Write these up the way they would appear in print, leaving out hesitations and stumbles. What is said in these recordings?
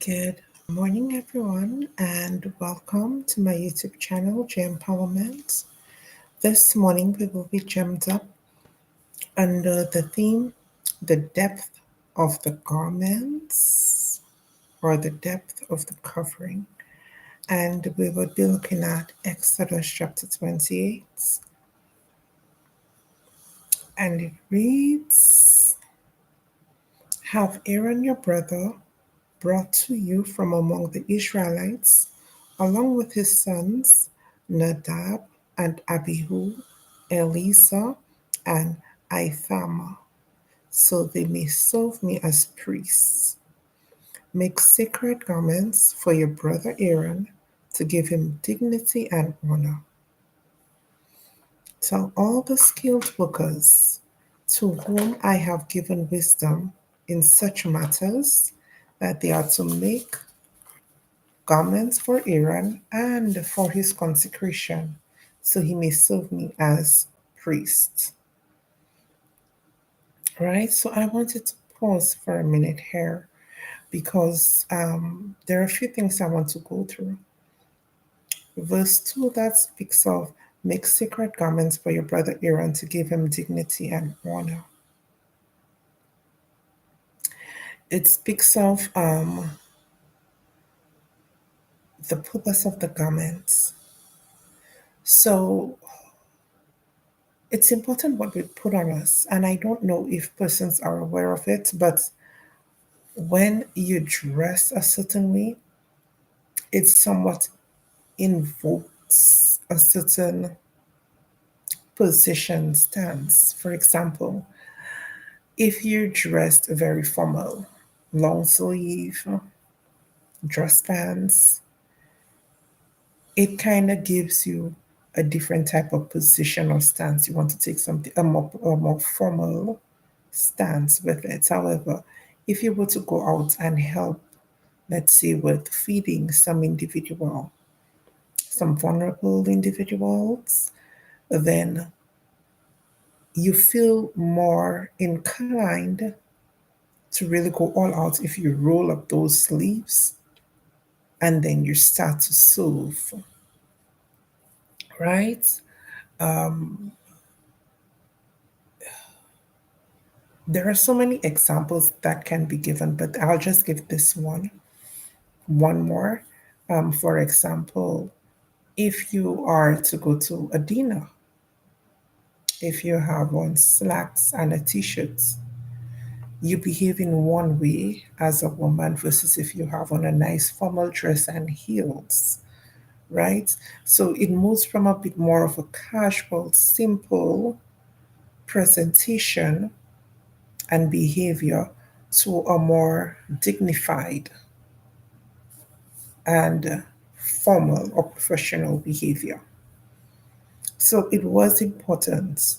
Good morning, everyone, and welcome to my YouTube channel, J.E.M.E.D. This morning, we will be gemmed up under the theme, the depth of the garments or the depth of the covering. And we will be looking at Exodus chapter 28. And it reads, Have Aaron your brother brought to you from among the Israelites, along with his sons Nadab and Abihu, Eleazar and Ithamar, so they may serve me as priests. Make sacred garments for your brother Aaron to give him dignity and honor. Tell all the skilled workers to whom I have given wisdom in such matters that they are to make garments for Aaron and for his consecration, so he may serve me as priest. Right? So I wanted to pause for a minute here because there are a few things I want to go through. Verse 2 that speaks of make sacred garments for your brother Aaron to give him dignity and honor. It speaks of the purpose of the garments. So it's important what we put on us. And I don't know if persons are aware of it, but when you dress a certain way, it somewhat invokes a certain position stance. For example, if you're dressed very formal, long sleeve, dress pants, it kind of gives you a different type of position or stance. You want to take something a more formal stance with it. However, if you were to go out and help, let's say, with feeding some vulnerable individuals, then you feel more inclined to really go all out if you roll up those sleeves and then you start to serve, right? There are so many examples that can be given, but I'll just give this one more. For example, if you are to go to a dinner, if you have on slacks and a t-shirt, you behave in one way as a woman versus if you have on a nice formal dress and heels, right? So it moves from a bit more of a casual, simple presentation and behavior to a more dignified and formal or professional behavior. So it was important,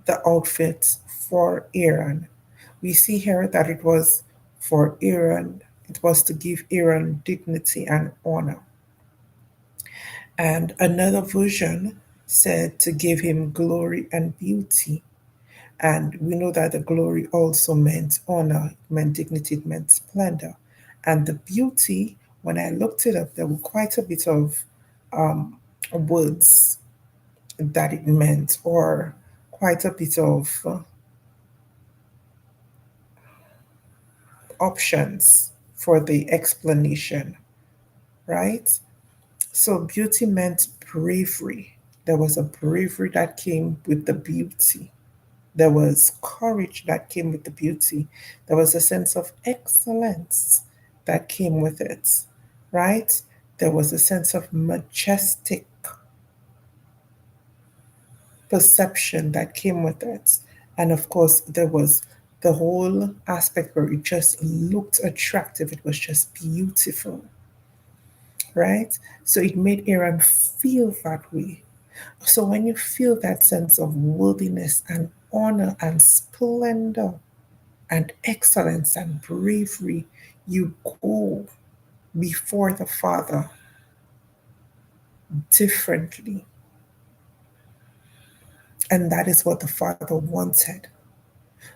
the outfit for Aaron. We see here that it was for Aaron, it was to give Aaron dignity and honor. And another version said to give him glory and beauty. And we know that the glory also meant honor, it meant dignity, it meant splendor. And the beauty, when I looked it up, there were quite a bit of words that it meant, or quite a bit of options for the explanation, right? So beauty meant bravery. There was a bravery that came with the beauty. There was courage that came with the beauty. There was a sense of excellence that came with it, right? There was a sense of majestic perception that came with it. And of course, there was the whole aspect where it just looked attractive, it was just beautiful, right? So it made Aaron feel that way. So when you feel that sense of worthiness and honor and splendor and excellence and bravery, you go before the Father differently. And that is what the Father wanted.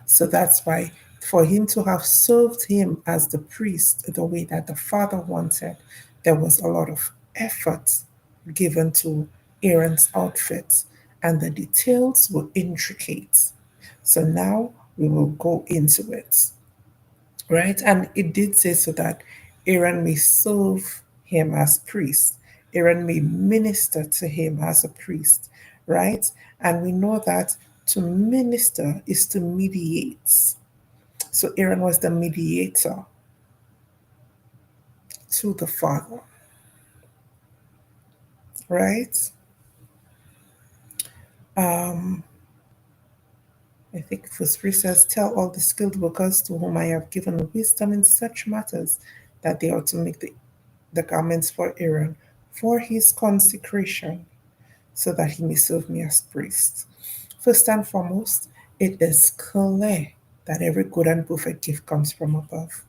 So that's why For him to have served him as the priest the way that the father wanted, there was a lot of effort given to Aaron's outfit, and the details were intricate. So now we will go into it, right? And it did say so that Aaron may serve him as priest, Aaron may minister to him as a priest, right? And we know that to minister is to mediate. So Aaron was the mediator to the Father, right? Um, I think verse 3 says, tell all the skilled workers to whom I have given wisdom in such matters that they ought to make the garments for Aaron for his consecration, so that he may serve me as priest. First and foremost, it is clear that every good and perfect gift comes from above.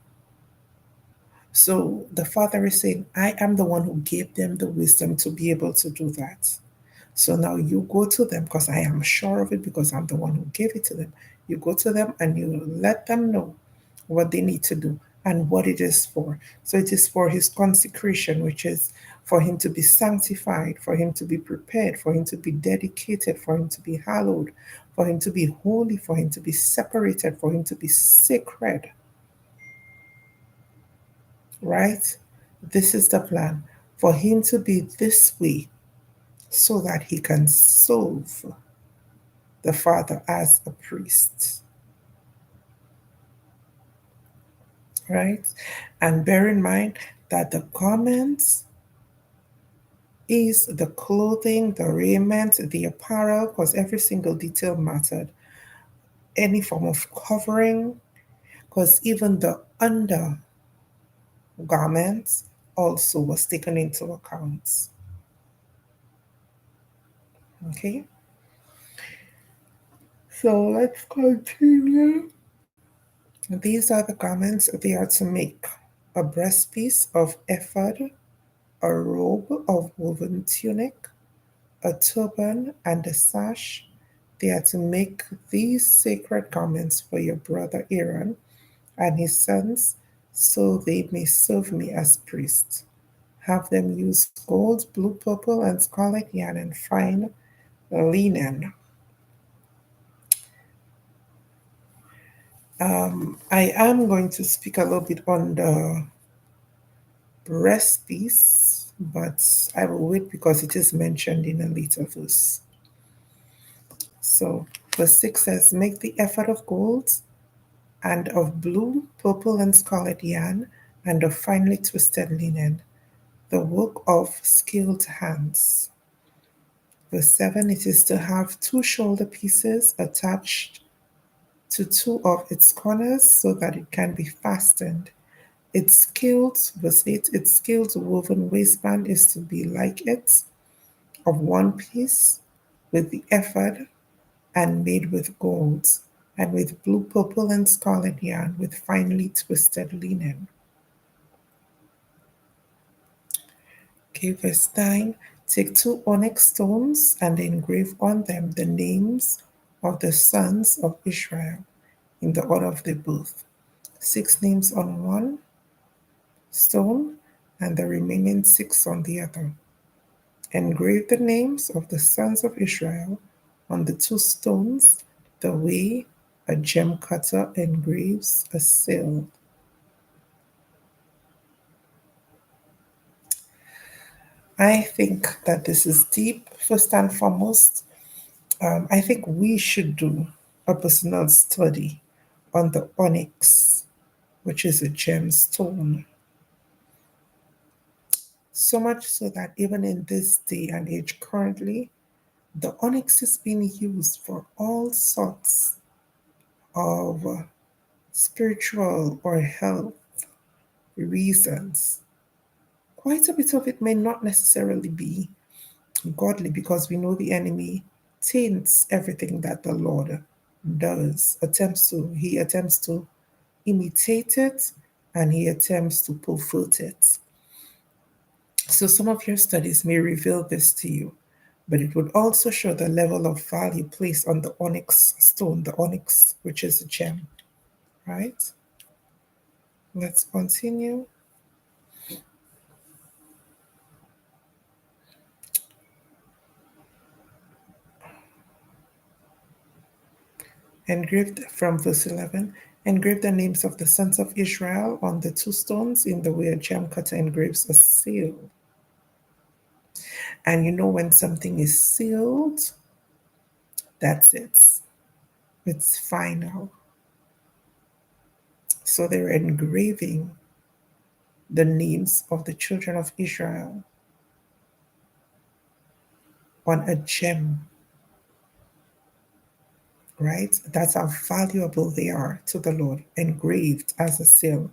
So the Father is saying, I am the one who gave them the wisdom to be able to do that. So now you go to them, because I am sure of it, because I'm the one who gave it to them. You go to them and you let them know what they need to do and what it is for. So it is for his consecration, which is for him to be sanctified, for him to be prepared, for him to be dedicated, for him to be hallowed, for him to be holy, for him to be separated, for him to be sacred, right? This is the plan, for him to be this way so that he can serve the Father as a priest, right? And bear in mind that the garments is the clothing, the raiment, the apparel, because every single detail mattered. Any form of covering, because even the undergarments also was taken into account. Okay, so let's continue. These are the garments they are to make: a breastpiece of ephod, a robe of woven tunic, a turban, and a sash. They are to make these sacred garments for your brother Aaron and his sons, so they may serve me as priests. Have them use gold, blue, purple, and scarlet yarn and fine linen. I am going to speak a little bit on the breast piece, but I will wait because it is mentioned in a later verse. So, verse 6 says, make the ephod of gold and of blue, purple, and scarlet yarn, and of finely twisted linen, the work of skilled hands. Verse 7, it is to have two shoulder pieces attached to two of its corners so that it can be fastened. Its skilled, verse 8, its skilled woven waistband is to be like it, of one piece, with the ephod, and made with gold, and with blue, purple, and scarlet yarn, with finely twisted linen. Okay, verse 9. Take two onyx stones and engrave on them the names of the sons of Israel in the order of their birth. 6 names on one stone, and the remaining 6 on the other. Engrave the names of the sons of Israel on the 2 stones, the way a gem cutter engraves a seal. I think that this is deep. First and foremost, I think we should do a personal study on the onyx, which is a gemstone. So much so that even in this day and age currently, the onyx is being used for all sorts of spiritual or health reasons. Quite a bit of it may not necessarily be godly, because we know the enemy taints everything that the Lord does, he attempts to imitate it, and he attempts to pervert it. So some of your studies may reveal this to you, but it would also show the level of value placed on the onyx stone, the onyx, which is a gem, right? Let's continue. Engraved from verse 11, engrave the names of the sons of Israel on the two stones in the way a gem cutter engraves a seal. And you know, when something is sealed, that's it. It's final. So they're engraving the names of the children of Israel on a gem, right? That's how valuable they are to the Lord, engraved as a seal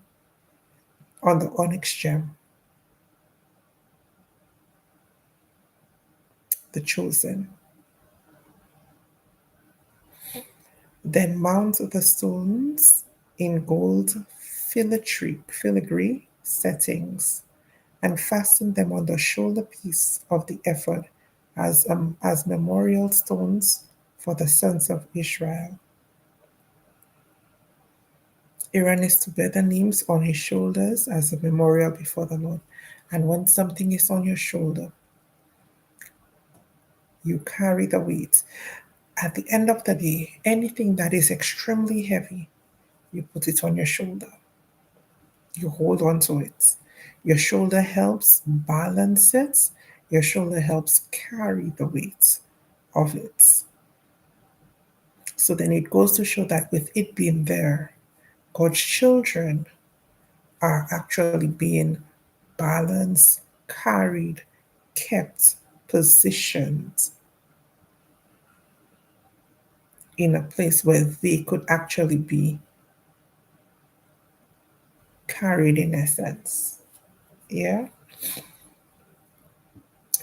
on the onyx gem, the chosen. Then mount the stones in gold filigree settings and fasten them on the shoulder piece of the ephod as memorial stones for the sons of Israel. Aaron is to bear the names on his shoulders as a memorial before the Lord. And when something is on your shoulder, you carry the weight. At the end of the day, anything that is extremely heavy, you put it on your shoulder. You hold on to it. Your shoulder helps balance it. Your shoulder helps carry the weight of it. So then it goes to show that with it being there, God's children are actually being balanced, carried, kept, positioned in a place where they could actually be carried in essence. Yeah.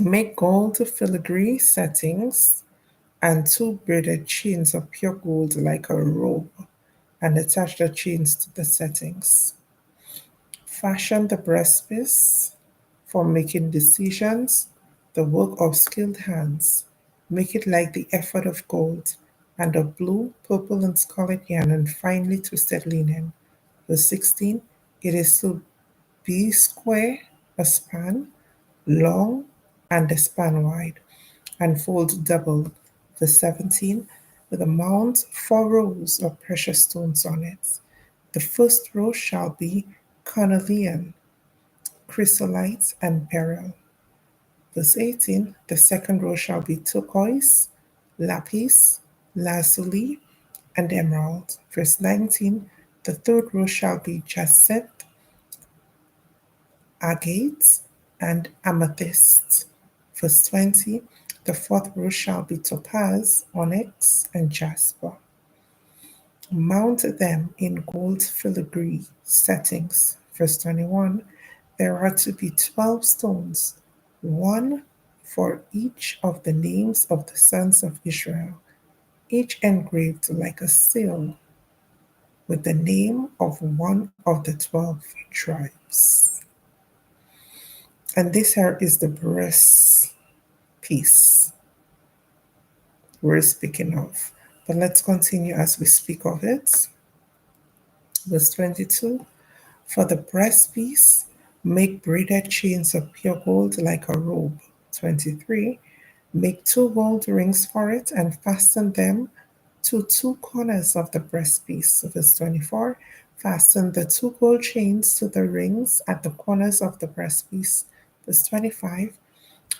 Make gold filigree settings and two braided chains of pure gold like a robe and attach the chains to the settings. Fashion the breastpiece for making decisions, the work of skilled hands. Make it like the effort of gold, and of blue, purple, and scarlet yarn, and finely twisted linen. Verse 16, it is to be square, a span, long, and a span wide, and fold double. Verse 17, with a mount 4 rows of precious stones on it. The first row shall be cornelian, chrysolite, and beryl. Verse 18, the second row shall be turquoise, lapis, lazuli, and emerald. Verse 19, the third row shall be jacinth, agate, and amethyst. Verse 20, the fourth row shall be topaz, onyx, and jasper. Mount them in gold filigree settings. Verse 21, there are to be 12 stones, one for each of the names of the sons of Israel, each engraved like a seal with the name of one of the 12 tribes. And this here is the breast piece we're speaking of. But let's continue as we speak of it. Verse 22, for the breastpiece, make braided chains of pure gold like a robe. 23, make 2 gold rings for it and fasten them to 2 corners of the breastpiece. Verse 24, fasten the 2 gold chains to the rings at the corners of the breastpiece. Verse 25,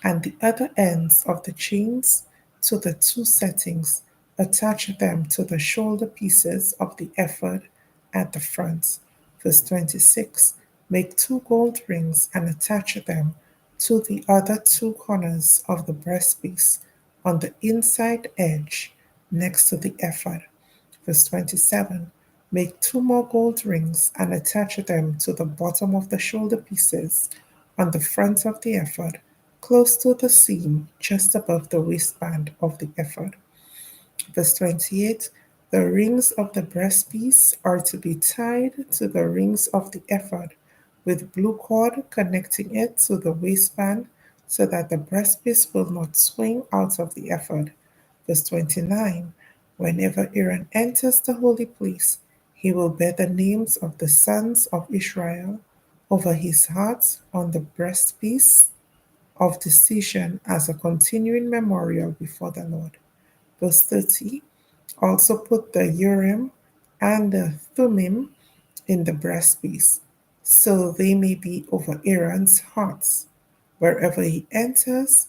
and the other ends of the chains to the 2 settings. Attach them to the shoulder pieces of the ephod at the front. Verse 26, make 2 gold rings and attach them to the other 2 corners of the breastpiece on the inside edge next to the ephod. Verse 27, make 2 more gold rings and attach them to the bottom of the shoulder pieces on the front of the ephod, close to the seam just above the waistband of the ephod. Verse 28, the rings of the breastpiece are to be tied to the rings of the ephod with blue cord connecting it to the waistband so that the breastpiece will not swing out of the ephod. Verse 29, whenever Aaron enters the holy place, He will bear the names of the sons of Israel over his heart on the breastpiece of decision as a continuing memorial before the Lord. Verse 30, also put the Urim and the Thummim in the breastpiece, so they may be over Aaron's hearts wherever he enters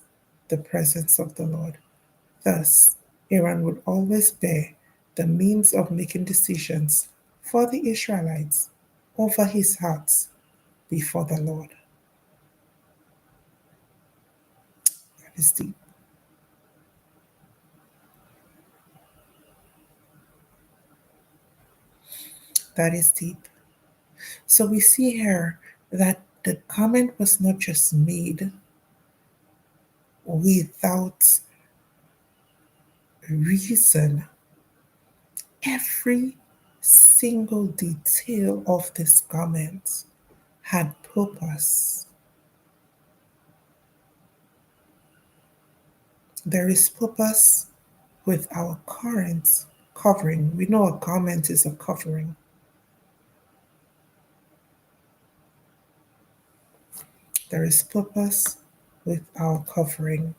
the presence of the Lord. Thus, Aaron would always bear the means of making decisions for the Israelites over his hearts before the Lord. That is deep. That is deep. So we see here that the comment was not just made without reason. Every single detail of this garment had purpose. There is purpose with our current covering. We know a garment is a covering. There is purpose with our covering.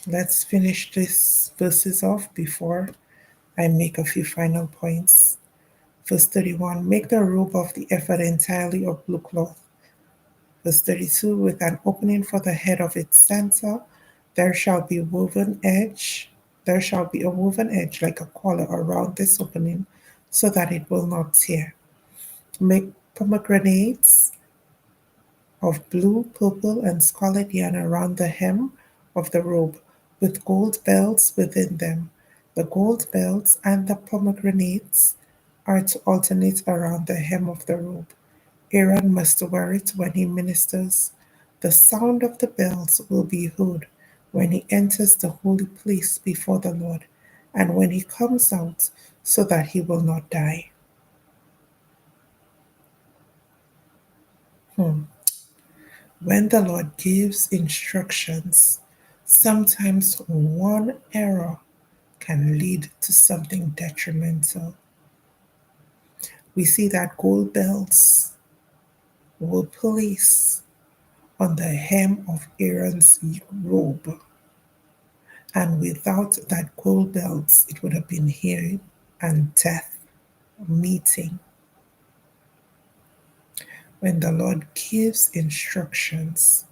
Let's finish these verses off before I make a few final points. Verse 31, make the robe of the ephod entirely of blue cloth. Verse 32, with an opening for the head of its center, there shall be woven edge. There shall be a woven edge like a collar around this opening, so that it will not tear. Make pomegranates of blue, purple, and scarlet yarn around the hem of the robe, with gold belts within them. The gold belts and the pomegranates are to alternate around the hem of the robe. Aaron must wear it when he ministers. The sound of the bells will be heard when he enters the holy place before the Lord, and when he comes out, so that he will not die. Hmm. When the Lord gives instructions, sometimes one error can lead to something detrimental. We see that gold bells were placed on the hem of Aaron's robe, and without that gold belt, it would have been healing and death meeting. When the Lord gives instructions,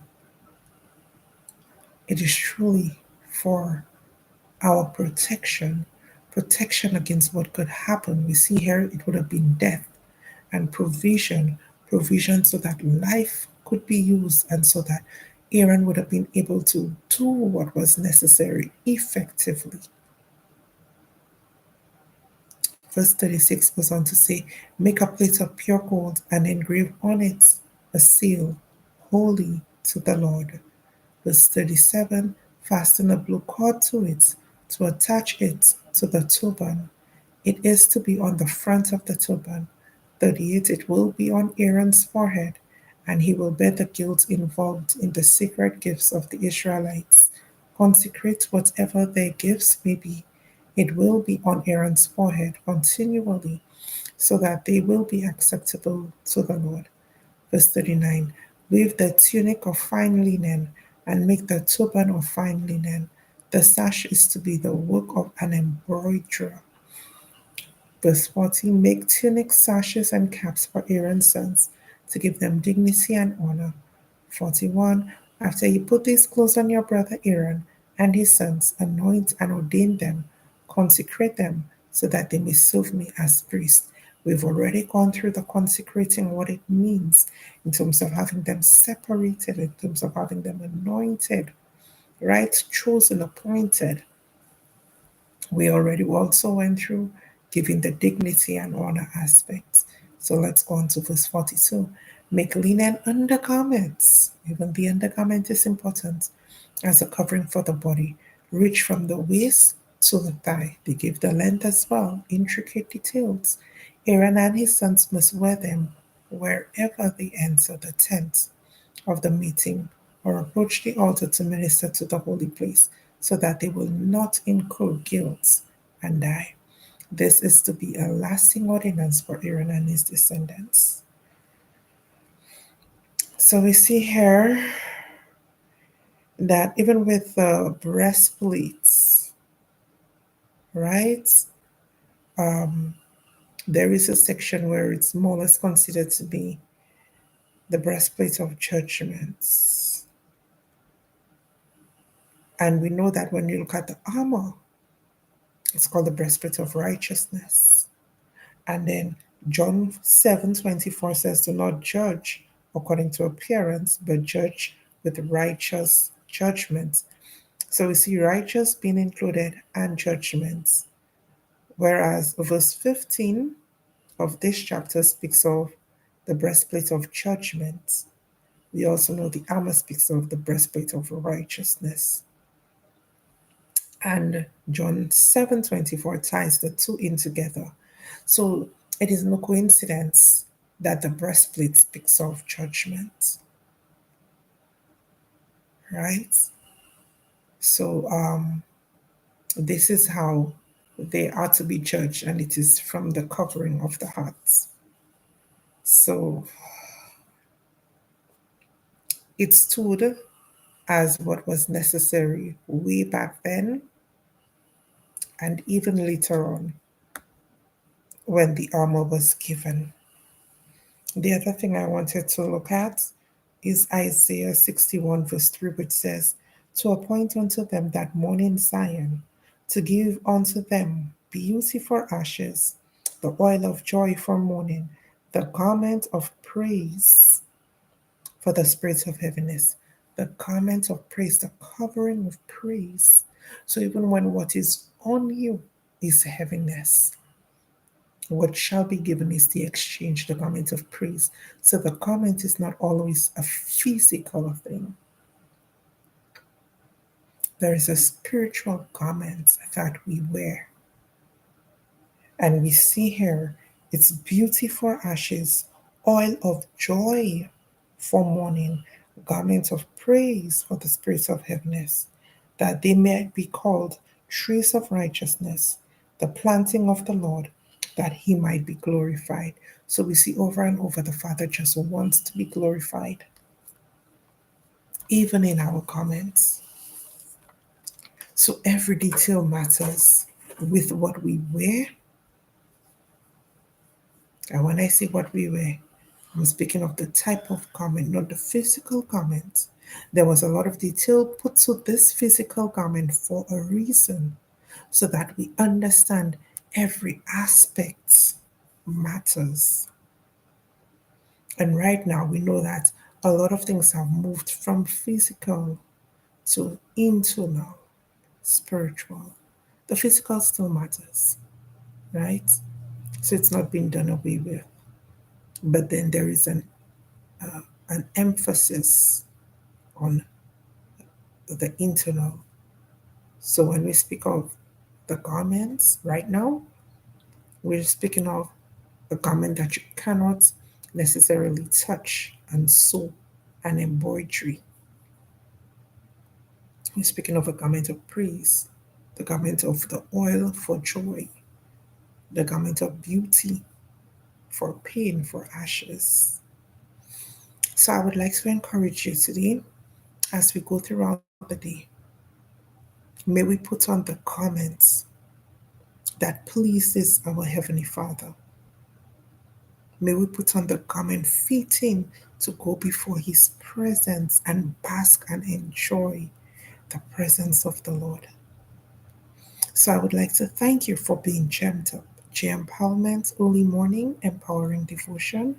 it is truly for our protection, protection against what could happen. We see here it would have been death and provision, provision so that life could be used and so that Aaron would have been able to do what was necessary effectively. Verse 36 goes on to say, make a plate of pure gold and engrave on it a seal, holy to the Lord. Verse 37, fasten a blue cord to it to attach it to the turban. It is to be on the front of the turban. 38, it will be on Aaron's forehead, and he will bear the guilt involved in the sacred gifts of the Israelites. Consecrate whatever their gifts may be. It will be on Aaron's forehead continually, so that they will be acceptable to the Lord. Verse 39, weave the tunic of fine linen and make the turban of fine linen. The sash is to be the work of an embroiderer. Verse 40, make tunic sashes and caps for Aaron's sons to give them dignity and honor. 41, after you put these clothes on your brother Aaron and his sons, anoint and ordain them, consecrate them so that they may serve me as priests. We've already gone through the consecrating, what it means in terms of having them separated, in terms of having them anointed, right? Chosen, appointed. We already also went through giving the dignity and honor aspects. So let's go on to verse 42. Make linen undergarments. Even the undergarment is important as a covering for the body. Reach from the waist to the thigh. They give the length as well, intricate details. Aaron and his sons must wear them wherever they enter the tent of the meeting or approach the altar to minister to the holy place. so that they will not incur guilt and die. This is to be a lasting ordinance for Aaron and his descendants. So we see here that even with the breastplates, right? There is a section where it's more or less considered to be the breastplate of judgments. And we know that when you look at the armor, it's called the breastplate of righteousness. And then John 7:24 says, do not judge according to appearance, but judge with righteous judgment. So we see righteous being included and judgments. Whereas verse 15 of this chapter speaks of the breastplate of judgment. We also know the armor speaks of the breastplate of righteousness. And John 7:24 ties the two in together. So it is no coincidence that the breastplate speaks of judgment, right? So this is how they are to be judged, and it is from the covering of the heart. So it stood as what was necessary way back then, and even later on when the armor was given. The other thing I wanted to look at is Isaiah 61, verse 3, which says, to appoint unto them that mourn in Zion, to give unto them beauty for ashes, the oil of joy for mourning, the garment of praise for the spirit of heaviness, the garment of praise, the covering of praise. So even when what is on you is heaviness, what shall be given is the exchange, the garment of praise. So the garment is not always a physical thing. There is a spiritual garment that we wear. And we see here it's beauty for ashes, oil of joy for mourning, garment of praise for the spirits of heaviness, that they may be called trees of righteousness, the planting of the Lord, that he might be glorified. So we see over and over the Father just wants to be glorified, even in our comments. So every detail matters with what we wear. And when I say what we wear, I'm speaking of the type of garment, not the physical garment. There was a lot of detail put to this physical garment for a reason, so that we understand every aspect matters. And right now, we know that a lot of things have moved from physical to internal, spiritual. The physical still matters, right? So it's not being done away with. But then there is an emphasis on the internal. So when we speak of the garments right now, we're speaking of a garment that you cannot necessarily touch and sew and embroidery. We're speaking of a garment of praise, the garment of the oil for joy, the garment of beauty for pain, for ashes. So I would like to encourage you today as we go throughout the day. May we put on the garments that pleases our Heavenly Father. May we put on the garment fitting to go before His presence and bask and enjoy the presence of the Lord. So I would like to thank you for being gemmed up. J.E.M.E.D early morning empowering devotion.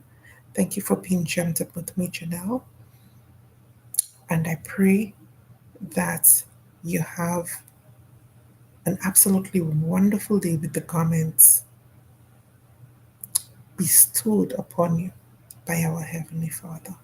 Thank you for being gemmed up with me, Janelle. And I pray that you have an absolutely wonderful day with the garments bestowed upon you by our Heavenly Father.